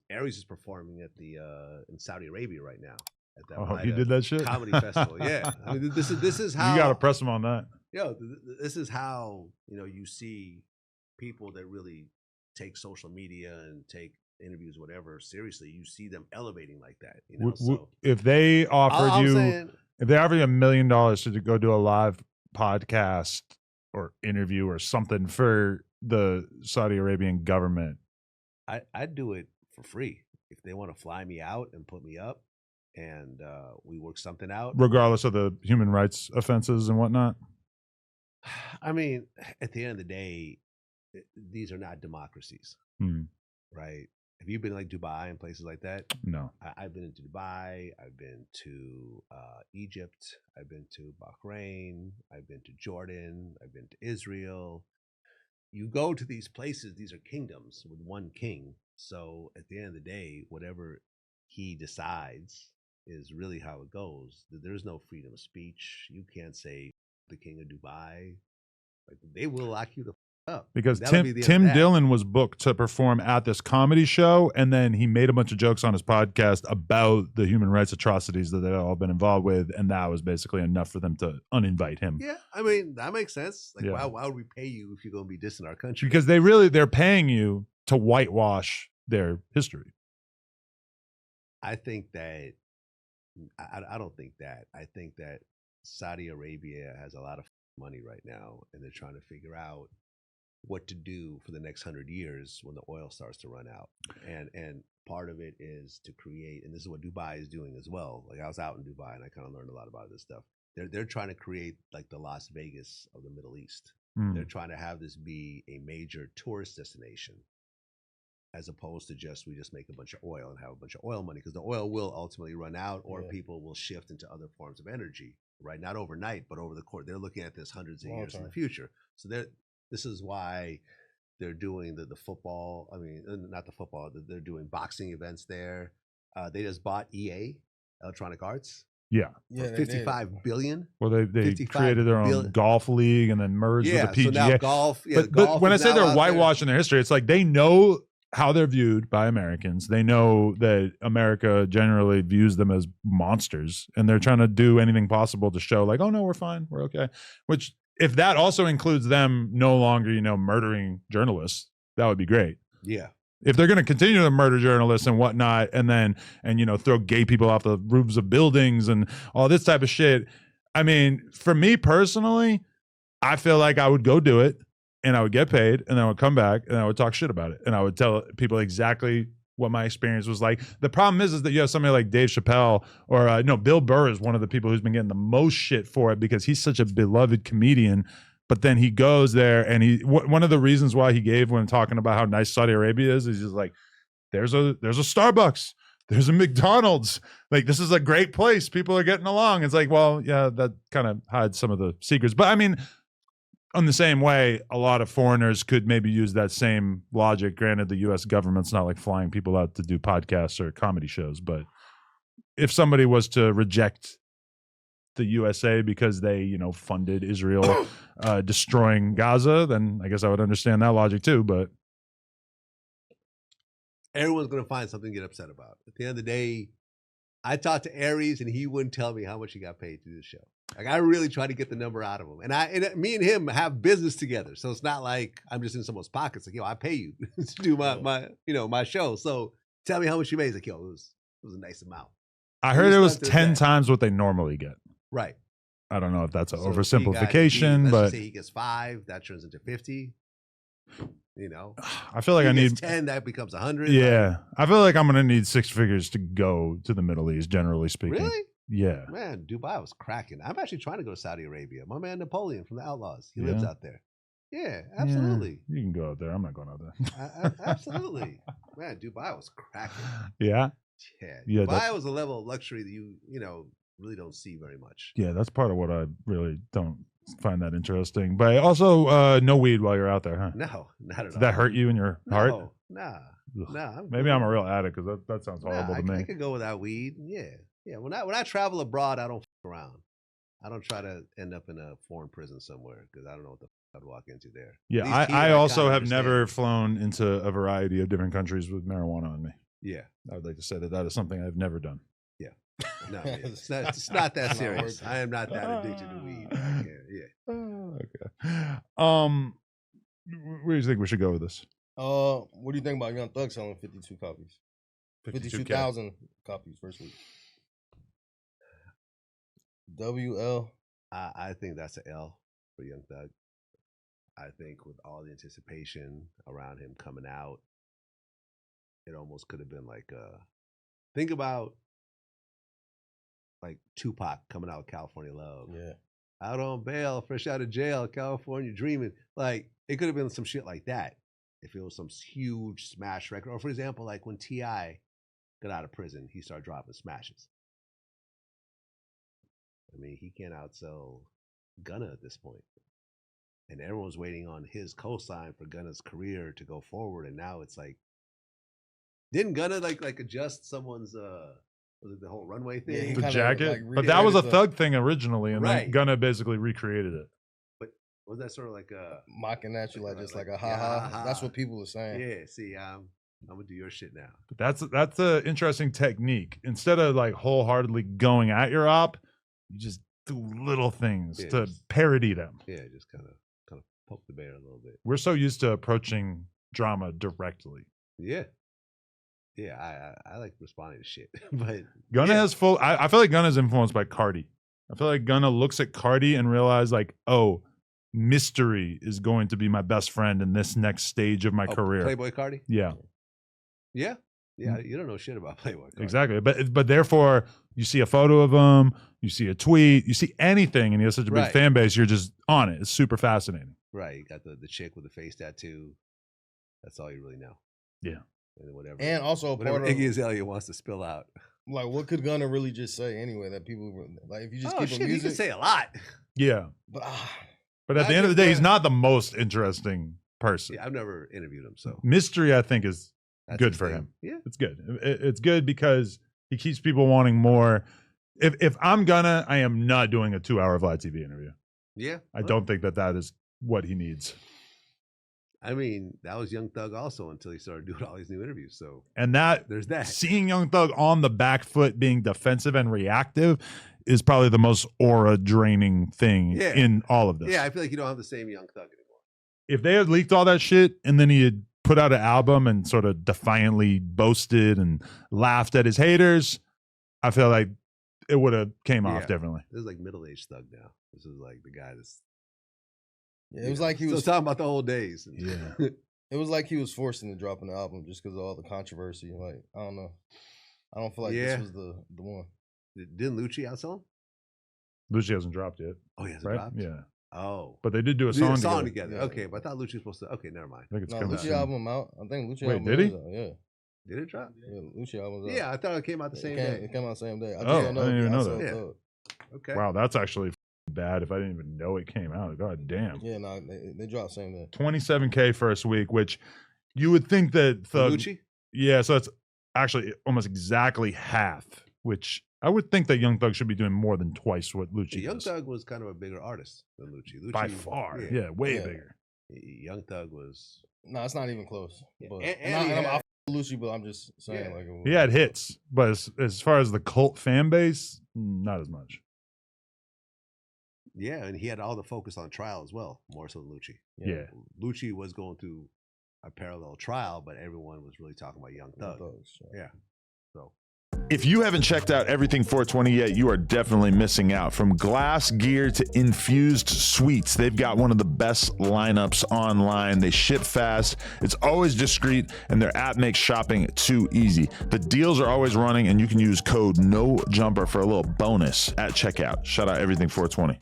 Aries is performing at the in Saudi Arabia right now at that Oh, he did that shit? comedy festival. Yeah, I mean, this is how you got to press him on that. This is how you see people that really take social media and take interviews, whatever, seriously. You see them elevating like that. So if they offered you, if they offered you $1 million to go do a live podcast or interview or something for the Saudi Arabian government, I'd do it for free if they want to fly me out and put me up, and we work something out, regardless of the human rights offenses and whatnot. I mean, at the end of the day, these are not democracies, right? Have you been like Dubai and places like that? No. I've been into Dubai. I've been to Egypt. I've been to Bahrain. I've been to Jordan. I've been to Israel. You go to these places, these are kingdoms with one king. So at the end of the day, whatever he decides is really how it goes. There's no freedom of speech. You can't say the king of Dubai. Like, they will lock you the up. Because Tim Dillon was booked to perform at this comedy show, and then he made a bunch of jokes on his podcast about the human rights atrocities that they've all been involved with, and that was basically enough for them to uninvite him. Yeah, I mean, that makes sense. Like, why would we pay you if you're going to be dissing our country? Because they're paying you to whitewash their history. I think that I don't think that. I think that Saudi Arabia has a lot of money right now, and they're trying to figure out what to do for the next 100 years when the oil starts to run out. And part of it is to create, and this is what Dubai is doing as well. Like, I was out in Dubai and I kind of learned a lot about this stuff. They're trying to create like the Las Vegas of the Middle East. They're trying to have this be a major tourist destination, as opposed to we just make a bunch of oil and have a bunch of oil money, because the oil will ultimately run out, or people will shift into other forms of energy, right? Not overnight, but over the course. They're looking at this hundreds of years in the future. So this is why they're doing the football. I mean, not the football. They're doing boxing events there. They just bought EA, Electronic Arts. Yeah, for $55 billion. Well, they created their own golf league and then merged with the PGA. So now golf. But when I say they're whitewashing their history, it's like they know how they're viewed by Americans. They know that America generally views them as monsters, and they're trying to do anything possible to show like, oh no, we're fine, we're okay. Which, if that also includes them no longer, murdering journalists, that would be great. Yeah. If they're going to continue to murder journalists and whatnot, and throw gay people off the roofs of buildings and all this type of shit. I mean, for me personally, I feel like I would go do it, and I would get paid, and then I would come back and I would talk shit about it. And I would tell people exactly what my experience was like. The problem is that you have somebody like Dave Chappelle or Bill Burr is one of the people who's been getting the most shit for it because he's such a beloved comedian. But then he goes there, and one of the reasons why he gave when talking about how nice Saudi Arabia is just like, there's a Starbucks, there's a McDonald's, like, this is a great place, people are getting along. It's like, well, yeah, that kind of hides some of the secrets. But I mean, on the same way, a lot of foreigners could maybe use that same logic. Granted, the U.S. government's not like flying people out to do podcasts or comedy shows, but if somebody was to reject the USA because they, funded Israel destroying Gaza, then I guess I would understand that logic too. But everyone's going to find something to get upset about. At the end of the day, I talked to Aries, and he wouldn't tell me how much he got paid to do the show. Like, I really try to get the number out of him, and me and him have business together, so it's not like I'm just in someone's pockets. Like, I pay you to do my show. So tell me how much you made. He's like, it was a nice amount. I heard it was 10 times what they normally get. Right. I don't know if that's an oversimplification, but say he gets 5, that turns into 50. I feel like I need 10, that becomes 100. Yeah, I feel like I'm gonna need 6 figures to go to the Middle East, generally speaking. Really? Yeah. Man, Dubai was cracking. I'm actually trying to go to Saudi Arabia. My man Napoleon from the Outlaws, he lives out there. Yeah, absolutely. Yeah, you can go out there. I'm not going out there. Absolutely. Man, Dubai was cracking. Yeah. Yeah. Dubai was a level of luxury that you really don't see very much. Yeah, that's part of what I really don't find that interesting. But also, no weed while you're out there, huh? No, not at all. Did that hurt you in your heart? Nah. Maybe I'm a real addict, because that sounds horrible to me. I could go without weed. Yeah. When I travel abroad, I don't fuck around. I don't try to end up in a foreign prison somewhere, because I don't know what the fuck I'd walk into there. Yeah, I also have never flown into a variety of different countries with marijuana on me. Yeah. I would like to say that is something I've never done. Yeah. No, it's not that serious. I am not that addicted to weed. I can't. Yeah. Okay. Where do you think we should go with this? What do you think about Young Thug selling 52 copies? 52,000 copies first week. WL. I think that's an L for Young Thug. I think with all the anticipation around him coming out, it almost could have been like think about like Tupac coming out with California Love. Yeah. Out on bail, fresh out of jail, California dreaming. Like it could have been some shit like that if it was some huge smash record. Or for example, like when T.I. got out of prison, he started dropping smashes. I mean, he can't outsell Gunna at this point. And everyone's waiting on his cosign for Gunna's career to go forward. And now it's like, didn't Gunna like adjust someone's was it the whole runway thing? Yeah, The jacket? like, but that was a Thug thing originally, and then Gunna basically recreated it. But was that sort of like a mocking at you, like just like a ha-ha? That's what people are saying. Yeah, see, I'm gonna do your shit now. But that's an interesting technique. Instead of like wholeheartedly going at your op, you just do little things to parody them. Yeah, just kind of poke the bear a little bit. We're so used to approaching drama directly. Yeah. Yeah, I like responding to shit. But Gunna has full I feel like Gunna's influenced by Cardi. I feel like Gunna looks at Cardi and realizes like, oh, Mystery is going to be my best friend in this next stage of my career. Playboy Cardi? Yeah. Yeah. Yeah, you don't know shit about Playboy Cardi. Exactly. But therefore, you see a photo of him, you see a tweet, you see anything, and he has such a big fan base, you're just on it. It's super fascinating. Right. You got the chick with the face tattoo. That's all you really know. Yeah. And whatever. And also whatever Iggy Azalea wants to spill out. Like, what could Gunna really just say anyway that people like if you just keep shit, music? he can say a lot. Yeah. But at the end of the day, he's not the most interesting person. Yeah, I've never interviewed him, so Mystery, I think, is good for him. Yeah, it's good. It's good because he keeps people wanting more. If I'm Gunna, I am not doing a 2-hour Vlad TV interview. Yeah, I don't think that is what he needs. I mean, that was Young Thug also until he started doing all these new interviews. So, and there's that. Seeing Young Thug on the back foot, being defensive and reactive, is probably the most aura draining thing in all of this. Yeah, I feel like you don't have the same Young Thug anymore. If they had leaked all that shit and then he had put out an album and sort of defiantly boasted and laughed at his haters, I feel like it would have came off differently. This is like middle-aged Thug now. This is like the guy that's. Yeah, it was like he was talking about the old days. Yeah, it was like he was forced into dropping the album just because of all the controversy. Like, I don't know. I don't feel like this was the one. Didn't Lucci outsell him? Lucci hasn't dropped yet. Oh, he hasn't dropped? Yeah. Oh. But they did do a song together. Yeah. Okay, but I thought Lucci was supposed to. Okay, never mind. I think it's coming out. Lucci album out. I think Lucci album did he? out. Yeah. Did it drop? Yeah, Lucci album out. Yeah, I thought it came out the same day. It came out the same day. I didn't even know that. Yeah. Okay. Wow, that's actually bad if I didn't even know it came out. God damn. Yeah, no, they dropped same day. 27K first week, which you would think that Thug. Lucci? Yeah, so that's actually almost exactly half, which I would think that Young Thug should be doing more than twice what Lucci Young does. Thug was kind of a bigger artist than Lucci. By far. Yeah, way bigger. Young Thug was. No, it's not even close. Yeah. But, and I'm Lucci, but I'm just saying like he had hits, but as far as the cult fan base, not as much. Yeah, and he had all the focus on trial as well, more so than Lucci. Yeah. Lucci was going through a parallel trial, but everyone was really talking about Young Thug. Yeah. So. If you haven't checked out Everything 420 yet, you are definitely missing out. From glass gear to infused sweets, they've got one of the best lineups online. They ship fast, it's always discreet, and their app makes shopping too easy. The deals are always running, and you can use code NOJUMPER for a little bonus at checkout. Shout out Everything 420.